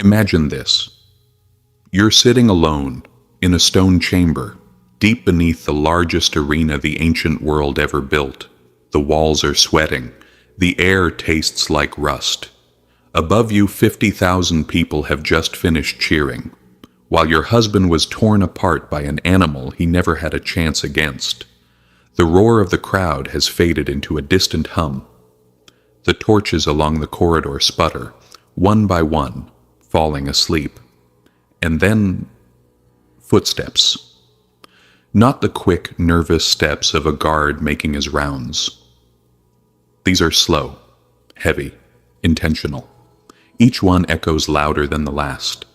Imagine this. You're sitting alone in a stone chamber, deep beneath the largest arena the ancient world ever built. The walls are sweating. The air tastes like rust. Above you, 50,000 people have just finished cheering, while your husband was torn apart by an animal he never had a chance against. The roar of the crowd has faded into a distant hum. The torches along the corridor sputter, one by one, falling asleep. And then, footsteps. Not the quick, nervous steps of a guard making his rounds. These are slow, heavy, intentional. Each one echoes louder than the last,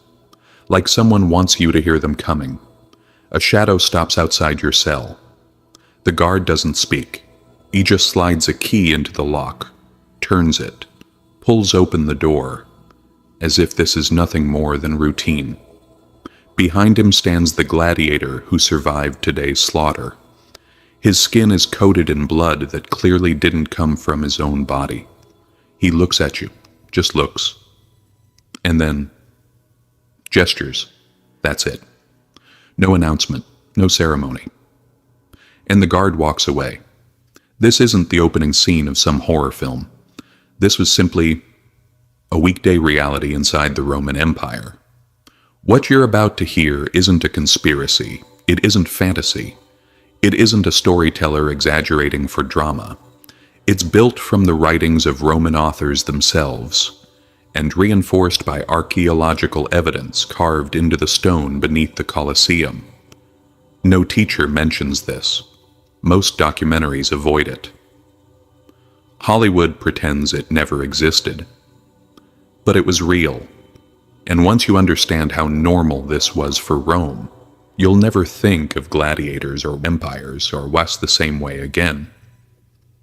like someone wants you to hear them coming. A shadow stops outside your cell. The guard doesn't speak. He just slides a key into the lock, turns it, pulls open the door, as if this is nothing more than routine. Behind him stands the gladiator who survived today's slaughter. His skin is coated in blood that clearly didn't come from his own body. He looks at you, just looks. And then, gestures. That's it. No announcement, no ceremony. And the guard walks away. This isn't the opening scene of some horror film. This was simply a weekday reality inside the Roman Empire. What you're about to hear isn't a conspiracy. It isn't fantasy. It isn't a storyteller exaggerating for drama. It's built from the writings of Roman authors themselves, and reinforced by archaeological evidence carved into the stone beneath the Colosseum. No teacher mentions this. Most documentaries avoid it. Hollywood pretends it never existed. But it was real. And once you understand how normal this was for Rome, you'll never think of gladiators or empires or West the same way again.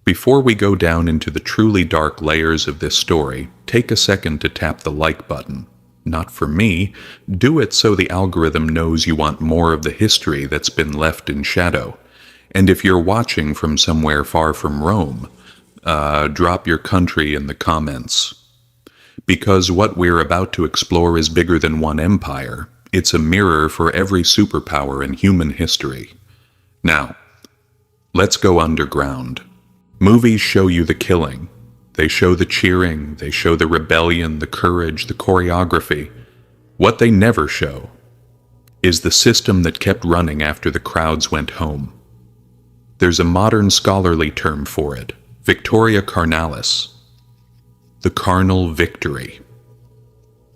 Before we go down into the truly dark layers of this story, take a second to tap the like button. Not for me. Do it so the algorithm knows you want more of the history that's been left in shadow. And if you're watching from somewhere far from Rome, drop your country in the comments. Because what we're about to explore is bigger than one empire. It's a mirror for every superpower in human history. Now, let's go underground. Movies show you the killing. They show the cheering. They show the rebellion, the courage, the choreography. What they never show is the system that kept running after the crowds went home. There's a modern scholarly term for it, Victoria Carnalis. The carnal victory.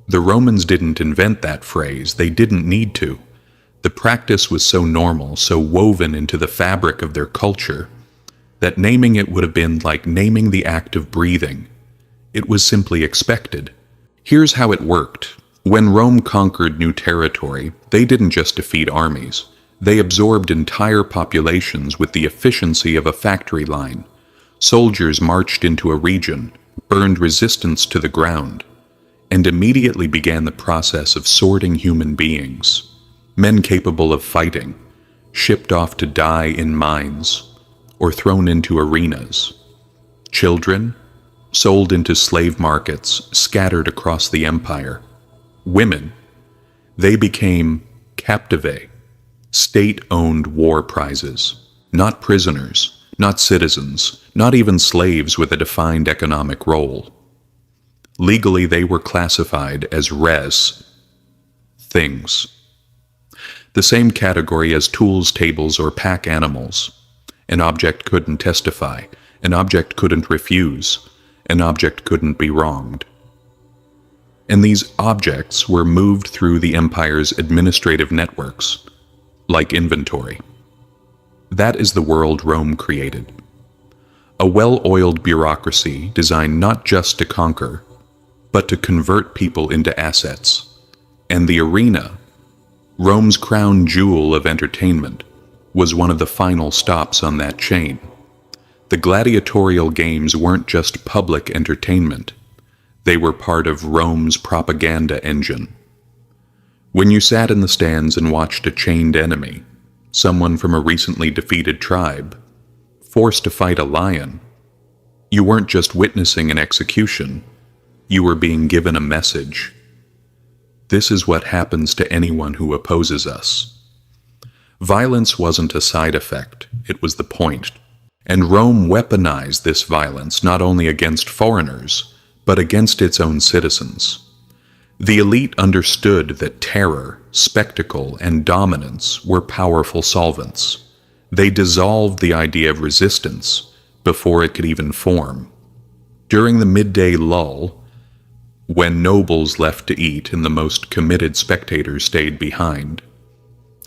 The Romans didn't invent that phrase. They didn't need to. The practice was so normal, so woven into the fabric of their culture, that naming it would have been like naming the act of breathing. It was simply expected. Here's how it worked. When Rome conquered new territory, they didn't just defeat armies. They absorbed entire populations with the efficiency of a factory line. Soldiers marched into a region, burned resistance to the ground, and immediately began the process of sorting human beings. Men capable of fighting, shipped off to die in mines, or thrown into arenas. Children, sold into slave markets scattered across the empire. Women, they became captive, state-owned war prizes, not prisoners, not citizens, not even slaves with a defined economic role. Legally, they were classified as res, things. The same category as tools, tables, or pack animals. An object couldn't testify. An object couldn't refuse. An object couldn't be wronged. And these objects were moved through the empire's administrative networks, like inventory. That is the world Rome created. A well-oiled bureaucracy designed not just to conquer, but to convert people into assets. And the arena, Rome's crown jewel of entertainment, was one of the final stops on that chain. The gladiatorial games weren't just public entertainment. They were part of Rome's propaganda engine. When you sat in the stands and watched a chained enemy, someone from a recently defeated tribe, forced to fight a lion, you weren't just witnessing an execution, you were being given a message. This is what happens to anyone who opposes us. Violence wasn't a side effect, it was the point. And Rome weaponized this violence not only against foreigners, but against its own citizens. The elite understood that terror, spectacle, and dominance were powerful solvents. They dissolved the idea of resistance before it could even form. During the midday lull, when nobles left to eat and the most committed spectators stayed behind,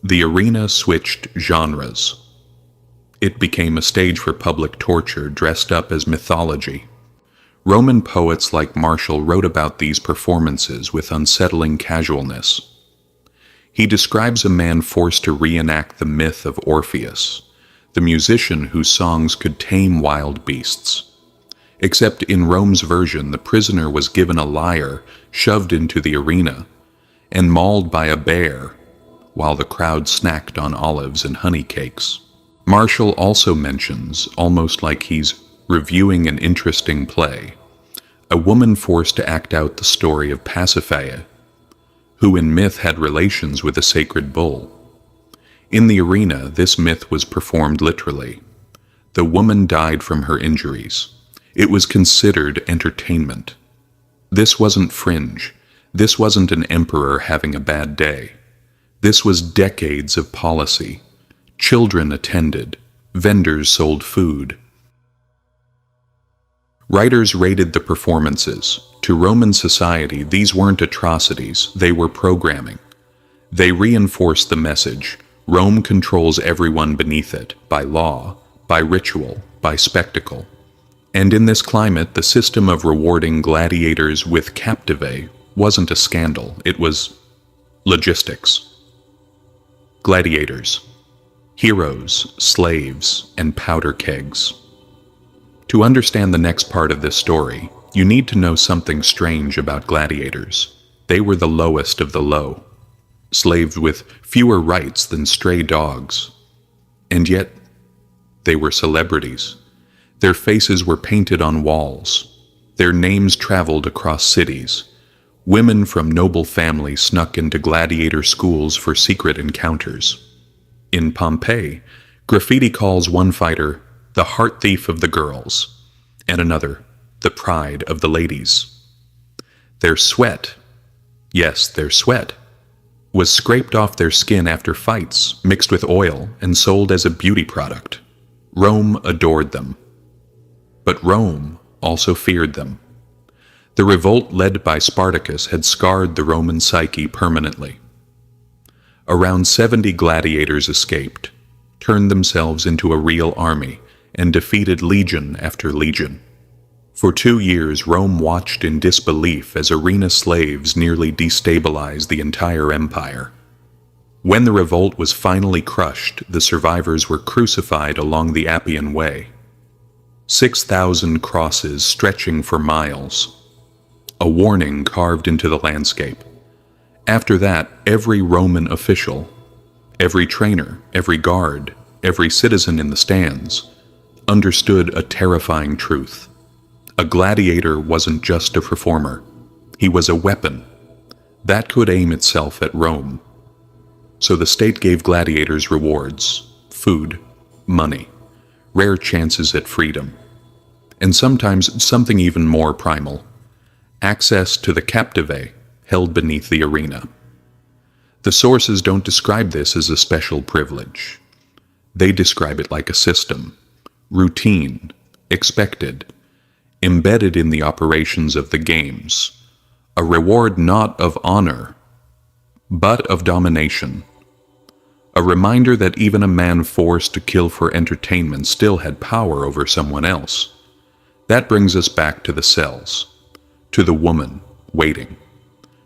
the arena switched genres. It became a stage for public torture dressed up as mythology. Roman poets like Martial wrote about these performances with unsettling casualness. He describes a man forced to reenact the myth of Orpheus, the musician whose songs could tame wild beasts. Except in Rome's version, the prisoner was given a lyre shoved into the arena and mauled by a bear, while the crowd snacked on olives and honey cakes. Martial also mentions, almost like he's reviewing an interesting play, a woman forced to act out the story of Pasiphae, who in myth had relations with a sacred bull. In the arena, this myth was performed literally. The woman died from her injuries. It was considered entertainment. This wasn't fringe. This wasn't an emperor having a bad day. This was decades of policy. Children attended. Vendors sold food. Writers rated the performances. To Roman society, these weren't atrocities, they were programming. They reinforced the message: Rome controls everyone beneath it, by law, by ritual, by spectacle. And in this climate, the system of rewarding gladiators with captivae wasn't a scandal, it was logistics. Gladiators. Heroes, slaves, and powder kegs. To understand the next part of this story, you need to know something strange about gladiators. They were the lowest of the low, slaves with fewer rights than stray dogs. And yet, they were celebrities. Their faces were painted on walls. Their names traveled across cities. Women from noble families snuck into gladiator schools for secret encounters. In Pompeii, graffiti calls one fighter the heart thief of the girls, and another the pride of the ladies. Their sweat, yes, their sweat, was scraped off their skin after fights, mixed with oil, and sold as a beauty product. Rome adored them. But Rome also feared them. The revolt led by Spartacus had scarred the Roman psyche permanently. Around 70 gladiators escaped, turned themselves into a real army, and defeated legion after legion. For 2 years, Rome watched in disbelief as arena slaves nearly destabilized the entire empire. When the revolt was finally crushed, the survivors were crucified along the Appian Way. 6,000 crosses stretching for miles. A warning carved into the landscape. After that, every Roman official, every trainer, every guard, every citizen in the stands, understood a terrifying truth. A gladiator wasn't just a performer. He was a weapon that could aim itself at Rome. So the state gave gladiators rewards, food, money, rare chances at freedom, and sometimes something even more primal: access to the captivae held beneath the arena. The sources don't describe this as a special privilege. They describe it like a system, routine, expected, embedded in the operations of the games, a reward not of honor, but of domination. A reminder that even a man forced to kill for entertainment still had power over someone else. That brings us back to the cells, to the woman waiting,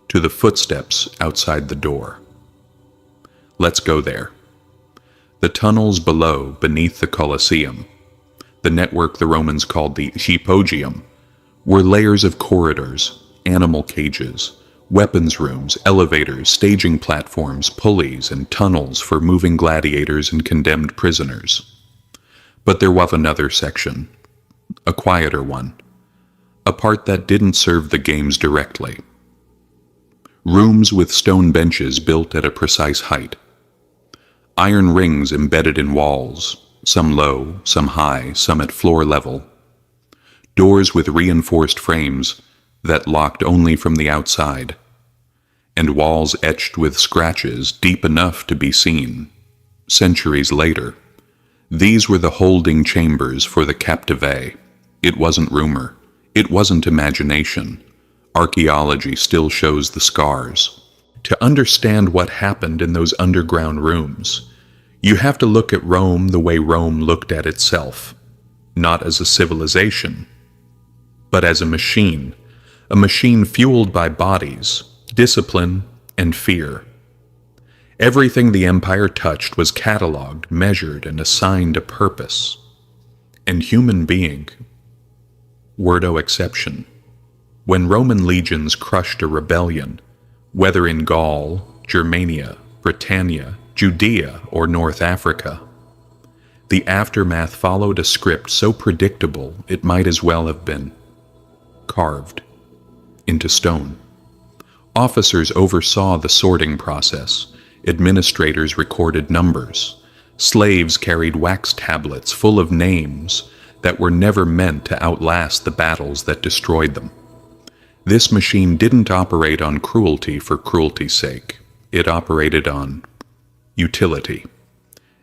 to the footsteps outside the door. Let's go there. The tunnels below, beneath the Colosseum, the network the Romans called the hypogeum, were layers of corridors, animal cages, weapons rooms, elevators, staging platforms, pulleys, and tunnels for moving gladiators and condemned prisoners. But there was another section, a quieter one, a part that didn't serve the games directly. Rooms with stone benches built at a precise height. Iron rings embedded in walls, some low, some high, some at floor level. Doors with reinforced frames that locked only from the outside, and walls etched with scratches deep enough to be seen. Centuries later, these were the holding chambers for the captive. It wasn't rumor. It wasn't imagination. Archaeology still shows the scars. To understand what happened in those underground rooms, you have to look at Rome the way Rome looked at itself, not as a civilization, but as a machine fueled by bodies, discipline, and fear. Everything the empire touched was catalogued, measured, and assigned a purpose. And human being were no exception. When Roman legions crushed a rebellion, whether in Gaul, Germania, Britannia, Judea, or North Africa, the aftermath followed a script so predictable it might as well have been carved into stone. Officers oversaw the sorting process. Administrators recorded numbers. Slaves carried wax tablets full of names that were never meant to outlast the battles that destroyed them. This machine didn't operate on cruelty for cruelty's sake. It operated on utility.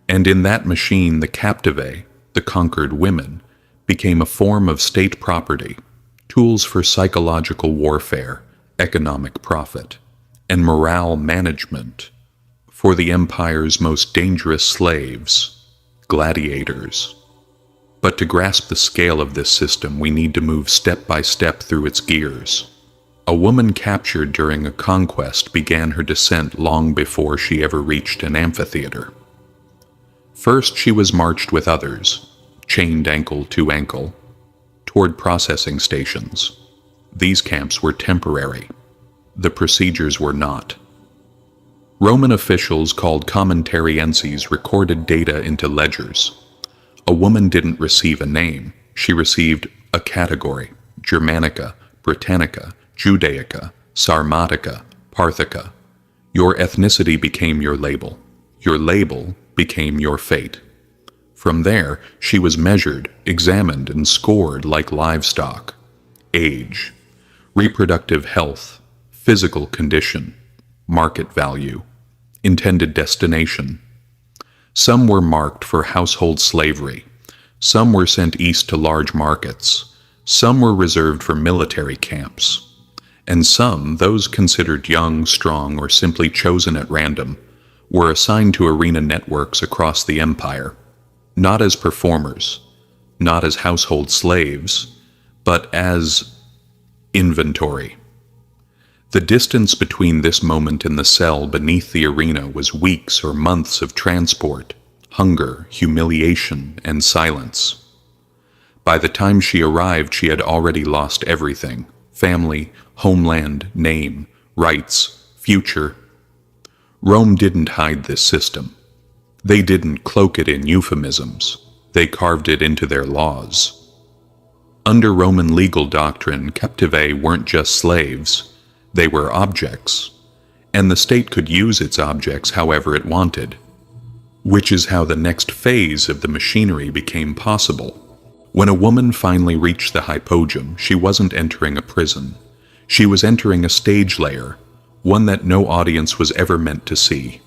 And in that machine, the captive, the conquered women, became a form of state property, tools for psychological warfare, economic profit, and morale management for the empire's most dangerous slaves, gladiators. But to grasp the scale of this system, we need to move step by step through its gears. A woman captured during a conquest began her descent long before she ever reached an amphitheater. First, she was marched with others, chained ankle to ankle, toward processing stations. These camps were temporary. The procedures were not. Roman officials called commentarienses recorded data into ledgers. A woman didn't receive a name. She received a category: Germanica, Britannica, Judaica, Sarmatica, Parthica. Your ethnicity became your label. Your label became your fate. From there, she was measured, examined, and scored like livestock. Age, reproductive health, physical condition, market value, intended destination. Some were marked for household slavery. Some were sent east to large markets. Some were reserved for military camps. And some, those considered young, strong, or simply chosen at random, were assigned to arena networks across the empire, not as performers, not as household slaves, but as inventory. The distance between this moment and the cell beneath the arena was weeks or months of transport, hunger, humiliation, and silence. By the time she arrived, she had already lost everything: family, homeland, name, rights, future. Rome didn't hide this system. They didn't cloak it in euphemisms. They carved it into their laws. Under Roman legal doctrine, captivae weren't just slaves. They were objects, and the state could use its objects however it wanted, which is how the next phase of the machinery became possible. When a woman finally reached the hypogum, she wasn't entering a prison. She was entering a stage layer, one that no audience was ever meant to see.